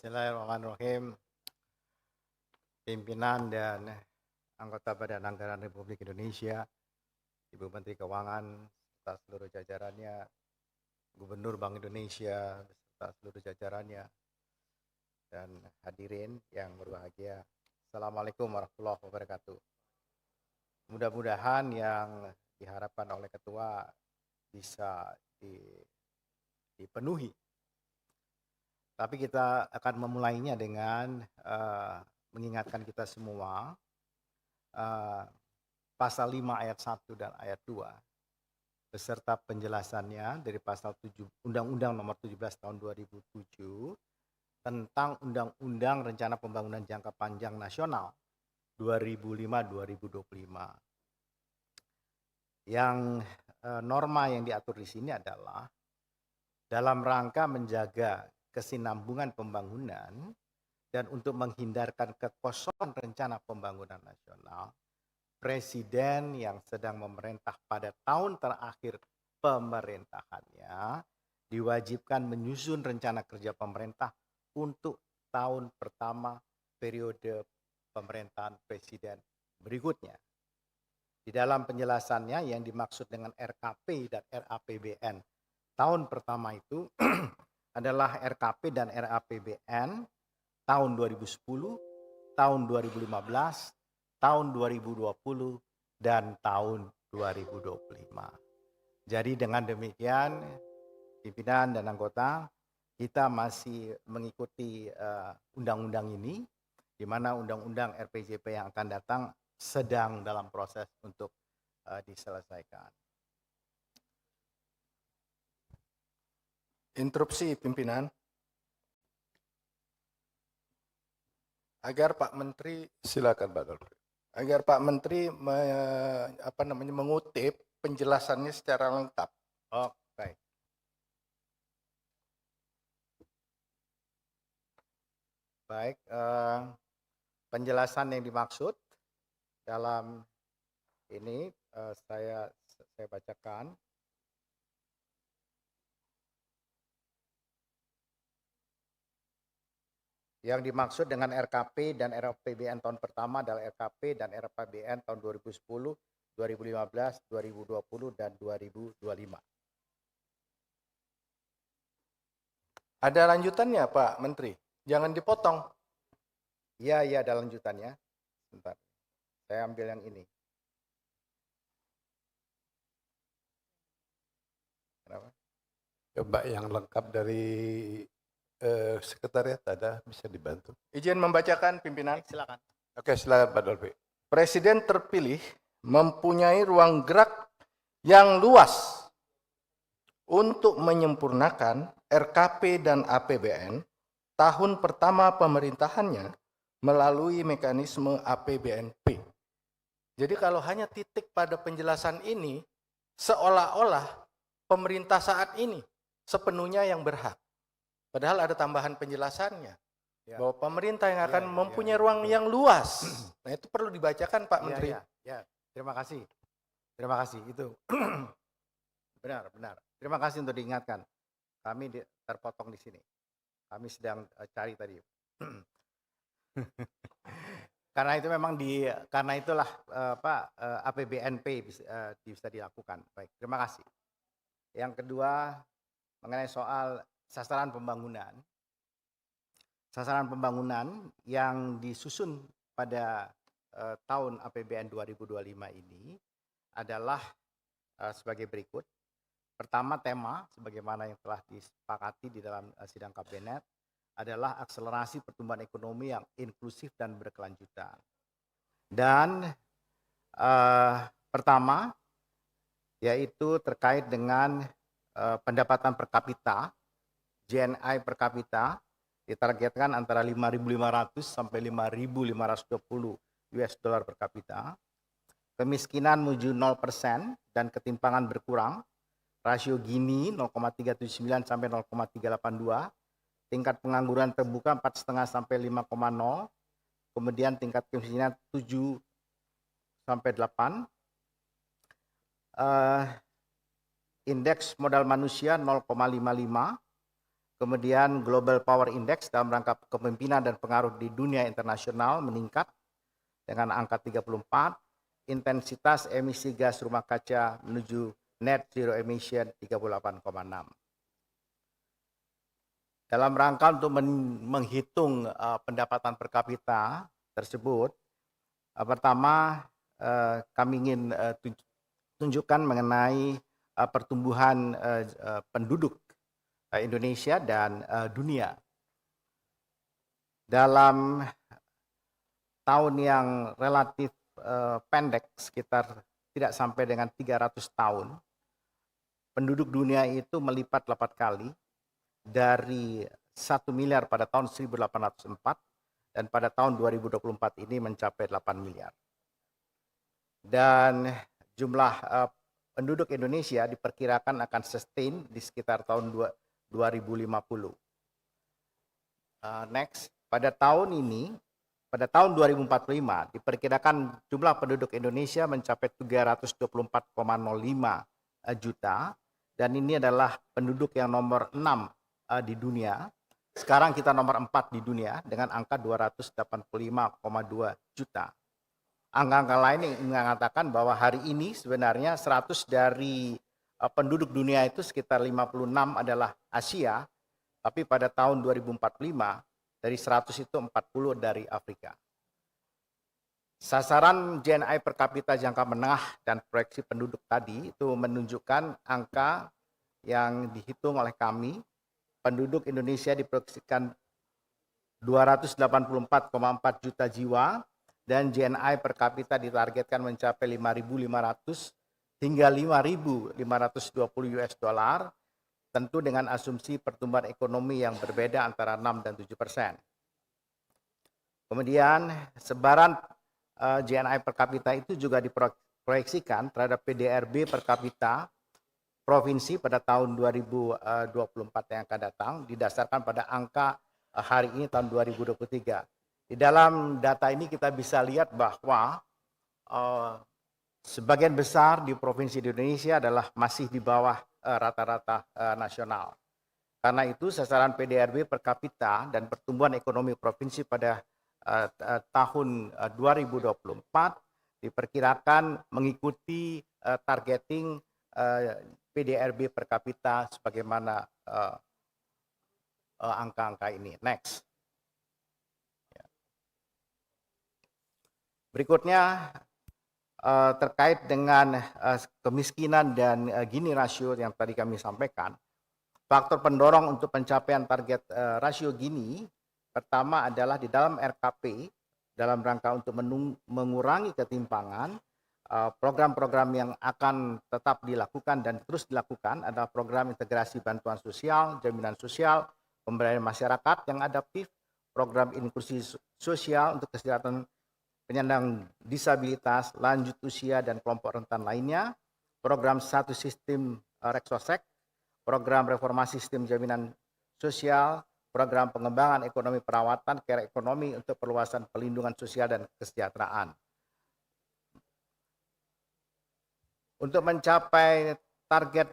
Bismillahirrahmanirrahim. Pimpinan dan anggota Badan Anggaran Republik Indonesia, Ibu Menteri Keuangan, serta seluruh jajarannya, Gubernur Bank Indonesia, serta seluruh jajarannya, dan hadirin yang berbahagia. Assalamualaikum warahmatullahi wabarakatuh. Mudah-mudahan yang diharapkan oleh Ketua bisa dipenuhi. Tapi kita akan memulainya dengan mengingatkan kita semua pasal 5 ayat 1 dan ayat 2 beserta penjelasannya dari pasal 7 Undang-Undang Nomor 17 Tahun 2007 tentang Undang-Undang Rencana Pembangunan Jangka Panjang Nasional 2005-2025. Yang norma yang diatur di sini adalah dalam rangka menjaga kesinambungan pembangunan dan untuk menghindarkan kekosongan rencana pembangunan nasional, Presiden yang sedang memerintah pada tahun terakhir pemerintahannya diwajibkan menyusun rencana kerja pemerintah untuk tahun pertama periode pemerintahan Presiden berikutnya. Di dalam penjelasannya yang dimaksud dengan RKP dan RAPBN tahun pertama itu adalah RKP dan RAPBN tahun 2010, tahun 2015, tahun 2020, dan tahun 2025. Jadi dengan demikian, pimpinan dan anggota, kita masih mengikuti undang-undang ini, di mana undang-undang RPJP yang akan datang sedang dalam proses untuk diselesaikan. Interupsi pimpinan agar Pak Menteri, silakan Pak Dolfi, agar Pak Menteri mengutip penjelasannya secara lengkap. Oh, baik. Baik, penjelasan yang dimaksud dalam ini saya bacakan. Yang dimaksud dengan RKP dan RAPBN tahun pertama adalah RKP dan RAPBN tahun 2010, 2015, 2020, dan 2025. Ada lanjutannya Pak Menteri, jangan dipotong. Iya, ada lanjutannya. Sebentar, saya ambil yang ini. Kenapa? Coba yang lengkap dari sekretariat ada, bisa dibantu. Izin membacakan pimpinan. Silakan. Oke, silakan Pak Dolfi. Presiden terpilih mempunyai ruang gerak yang luas untuk menyempurnakan RKP dan APBN tahun pertama pemerintahannya melalui mekanisme APBNP. Jadi kalau hanya titik pada penjelasan ini, seolah-olah pemerintah saat ini sepenuhnya yang berhak. Padahal ada tambahan penjelasannya. Ya. Bahwa pemerintah yang akan mempunyai ruang yang luas. Nah itu perlu dibacakan Pak Menteri. Ya. Terima kasih. Itu benar. Terima kasih untuk diingatkan. Kami terpotong di sini. Kami sedang cari tadi. Karena itu memang karena itulah APBNP bisa dilakukan. Baik, terima kasih. Yang kedua mengenai soal sasaran pembangunan. Sasaran pembangunan yang disusun pada tahun APBN 2025 ini adalah sebagai berikut. Pertama, tema sebagaimana yang telah disepakati di dalam sidang kabinet adalah akselerasi pertumbuhan ekonomi yang inklusif dan berkelanjutan. Dan pertama yaitu terkait dengan pendapatan per kapita, GNI per kapita ditargetkan antara 5.500 sampai 5.520 US dollar per kapita. Kemiskinan menuju 0% dan ketimpangan berkurang. Rasio Gini 0,379 sampai 0,382. Tingkat pengangguran terbuka 4,5 sampai 5,0. Kemudian tingkat kemiskinan 7 sampai 8. Indeks modal manusia 0,55. Kemudian Global Power Index dalam rangka kepemimpinan dan pengaruh di dunia internasional meningkat dengan angka 34, intensitas emisi gas rumah kaca menuju net zero emission 38,6. Dalam rangka untuk menghitung pendapatan per kapita tersebut, pertama kami ingin tunjukkan mengenai pertumbuhan penduduk Indonesia dan dunia. Dalam tahun yang relatif pendek, sekitar tidak sampai dengan 300 tahun, penduduk dunia itu melipat 8 kali, dari 1 miliar pada tahun 1804 dan pada tahun 2024 ini mencapai 8 miliar. Dan jumlah penduduk Indonesia diperkirakan akan sustain di sekitar tahun 2050. Next, pada tahun ini, pada tahun 2045 diperkirakan jumlah penduduk Indonesia mencapai 324,05 juta, dan ini adalah penduduk yang nomor 6 di dunia. Sekarang kita nomor 4 di dunia dengan angka 285,2 juta. Angka-angka lain yang mengatakan bahwa hari ini sebenarnya 100 dari penduduk dunia itu sekitar 56 adalah Asia, tapi pada tahun 2045 dari 100 itu 40 dari Afrika. Sasaran GNI per kapita jangka menengah dan proyeksi penduduk tadi itu menunjukkan angka yang dihitung oleh kami. Penduduk Indonesia diproyeksikan 284,4 juta jiwa dan GNI per kapita ditargetkan mencapai 5.500 hingga 5.520 US dollar, tentu dengan asumsi pertumbuhan ekonomi yang berbeda antara 6 dan 7%. Kemudian sebaran GNI per kapita itu juga diproyeksikan terhadap PDRB per kapita provinsi pada tahun 2024 yang akan datang didasarkan pada angka hari ini tahun 2023. Di dalam data ini kita bisa lihat bahwa sebagian besar di provinsi di Indonesia adalah masih di bawah rata-rata nasional. Karena itu sasaran PDRB per kapita dan pertumbuhan ekonomi provinsi pada tahun 2024 diperkirakan mengikuti targeting PDRB per kapita sebagaimana angka-angka ini. Next. Berikutnya terkait dengan kemiskinan dan Gini rasio yang tadi kami sampaikan. Faktor pendorong untuk pencapaian target rasio Gini pertama adalah di dalam RKP dalam rangka untuk mengurangi ketimpangan. Program-program yang akan tetap dilakukan dan terus dilakukan adalah program integrasi bantuan sosial, jaminan sosial, pemberdayaan masyarakat yang adaptif, program inklusi sosial untuk kesejahteraan penyandang disabilitas, lanjut usia dan kelompok rentan lainnya, program satu sistem Reksosek, program reformasi sistem jaminan sosial, program pengembangan ekonomi perawatan, care ekonomi untuk perluasan pelindungan sosial dan kesejahteraan. Untuk mencapai target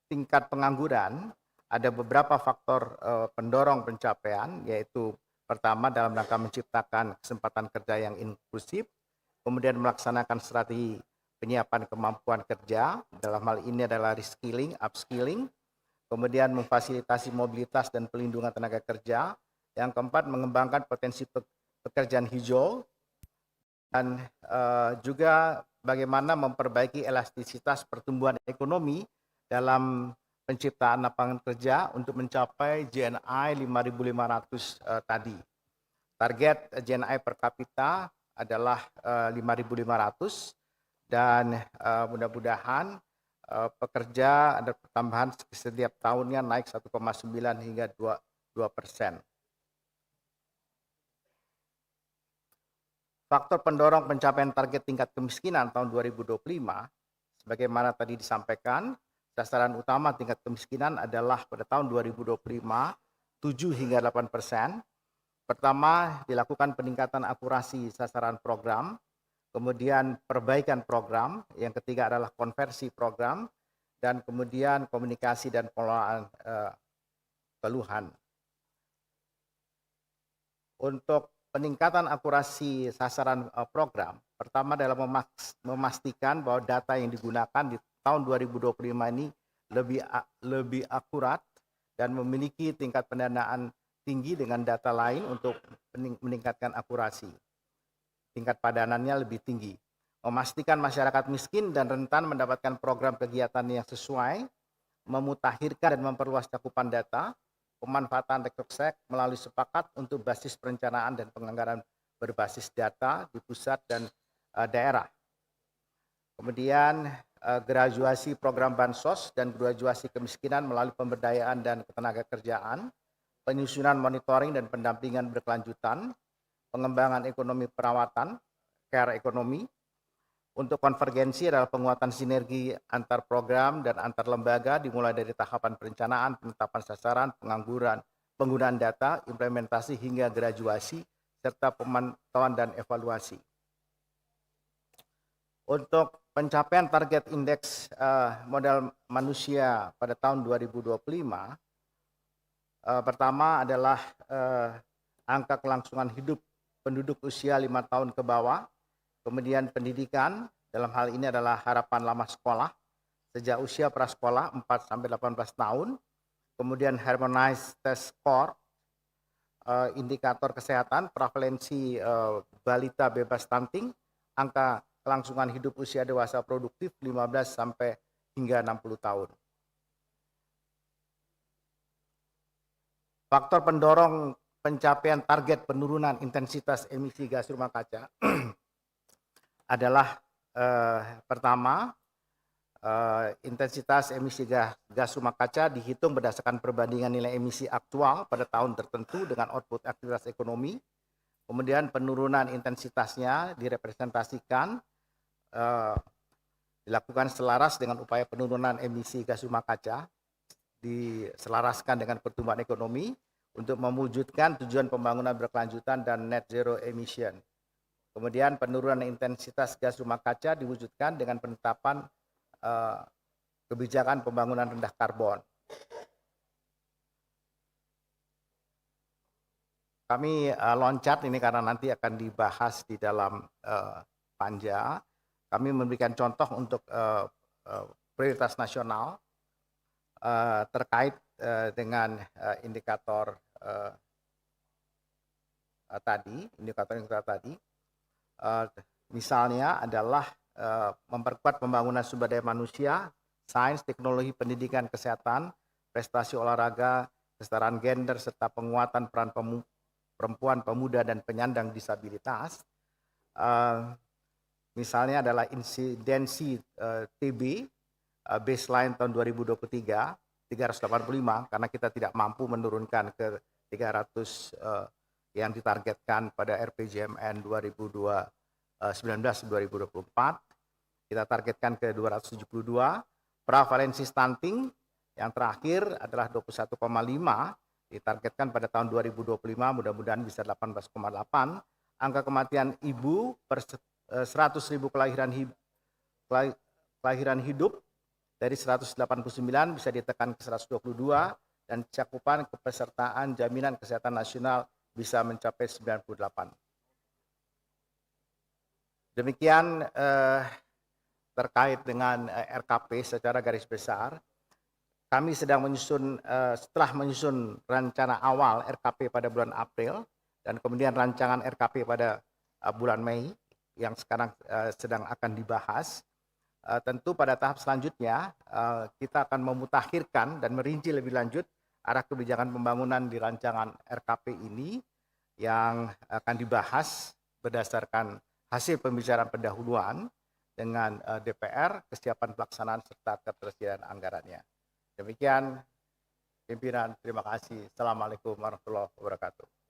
tingkat pengangguran, ada beberapa faktor pendorong pencapaian, yaitu pertama dalam rangka menciptakan kesempatan kerja yang inklusif, kemudian melaksanakan strategi penyiapan kemampuan kerja, dalam hal ini adalah reskilling, upskilling, kemudian memfasilitasi mobilitas dan pelindungan tenaga kerja, yang keempat mengembangkan potensi pekerjaan hijau, dan juga bagaimana memperbaiki elastisitas pertumbuhan ekonomi dalam penciptaan lapangan kerja untuk mencapai GNI 5.500 tadi. Target GNI per kapita adalah 5.500 dan mudah-mudahan pekerja ada pertambahan setiap tahunnya naik 1,9 hingga 2%. Faktor pendorong pencapaian target tingkat kemiskinan tahun 2025, sebagaimana tadi disampaikan, sasaran utama tingkat kemiskinan adalah pada tahun 2025 7 hingga 8%. Pertama, dilakukan peningkatan akurasi sasaran program, kemudian perbaikan program, yang ketiga adalah konversi program, dan kemudian komunikasi dan pengelolaan keluhan. Untuk peningkatan akurasi sasaran program, pertama adalah memastikan bahwa data yang digunakan di tahun 2025 ini lebih akurat dan memiliki tingkat pendanaan tinggi dengan data lain untuk meningkatkan akurasi. Tingkat padanannya lebih tinggi. Memastikan masyarakat miskin dan rentan mendapatkan program kegiatan yang sesuai, memutakhirkan dan memperluas cakupan data, pemanfaatan rekrutmen melalui sepakat untuk basis perencanaan dan penganggaran berbasis data di pusat dan daerah. Kemudian graduasi program bansos dan graduasi kemiskinan melalui pemberdayaan dan ketenagakerjaan, penyusunan monitoring dan pendampingan berkelanjutan, pengembangan ekonomi perawatan, care ekonomi. Untuk konvergensi adalah penguatan sinergi antar program dan antar lembaga dimulai dari tahapan perencanaan, penetapan sasaran, penggunaan data, implementasi hingga graduasi, serta pemantauan dan evaluasi. Untuk pencapaian target indeks modal manusia pada tahun 2025, pertama adalah angka kelangsungan hidup penduduk usia 5 tahun ke bawah. Kemudian pendidikan, dalam hal ini adalah harapan lama sekolah, sejak usia prasekolah 4-18 tahun. Kemudian harmonized test score, indikator kesehatan, prevalensi balita bebas stunting, angka kelangsungan hidup usia dewasa produktif 15 sampai hingga 60 tahun. Faktor pendorong pencapaian target penurunan intensitas emisi gas rumah kaca adalah pertama, intensitas emisi gas rumah kaca dihitung berdasarkan perbandingan nilai emisi aktual pada tahun tertentu dengan output aktivitas ekonomi. Kemudian penurunan intensitasnya direpresentasikan dilakukan selaras dengan upaya penurunan emisi gas rumah kaca, diselaraskan dengan pertumbuhan ekonomi untuk mewujudkan tujuan pembangunan berkelanjutan dan net zero emission. Kemudian penurunan intensitas gas rumah kaca diwujudkan dengan penetapan kebijakan pembangunan rendah karbon. Kami loncat ini karena nanti akan dibahas di dalam panja. Kami memberikan contoh untuk prioritas nasional terkait dengan indikator tadi. Misalnya adalah memperkuat pembangunan sumber daya manusia, sains, teknologi, pendidikan, kesehatan, prestasi olahraga, kesetaraan gender, serta penguatan peran perempuan, pemuda, dan penyandang disabilitas. Misalnya adalah insidensi TB baseline tahun 2023 385 karena kita tidak mampu menurunkan ke 300 yang ditargetkan pada RPJMN 2019-2024. Kita targetkan ke 272. Prevalensi stunting yang terakhir adalah 21,5, ditargetkan pada tahun 2025 mudah-mudahan bisa 18,8. Angka kematian ibu per 100.000 kelahiran hidup dari 189 bisa ditekan ke 122 dan cakupan kepesertaan jaminan kesehatan nasional bisa mencapai 98. Demikian terkait dengan RKP secara garis besar. Kami sedang setelah menyusun rencana awal RKP pada bulan April dan kemudian rancangan RKP pada bulan Mei yang sekarang sedang akan dibahas. Tentu pada tahap selanjutnya kita akan memutakhirkan dan merinci lebih lanjut arah kebijakan pembangunan di rancangan RKP ini yang akan dibahas berdasarkan hasil pembicaraan pendahuluan dengan DPR, kesiapan pelaksanaan serta ketersediaan anggarannya. Demikian pimpinan, terima kasih. Assalamualaikum warahmatullahi wabarakatuh.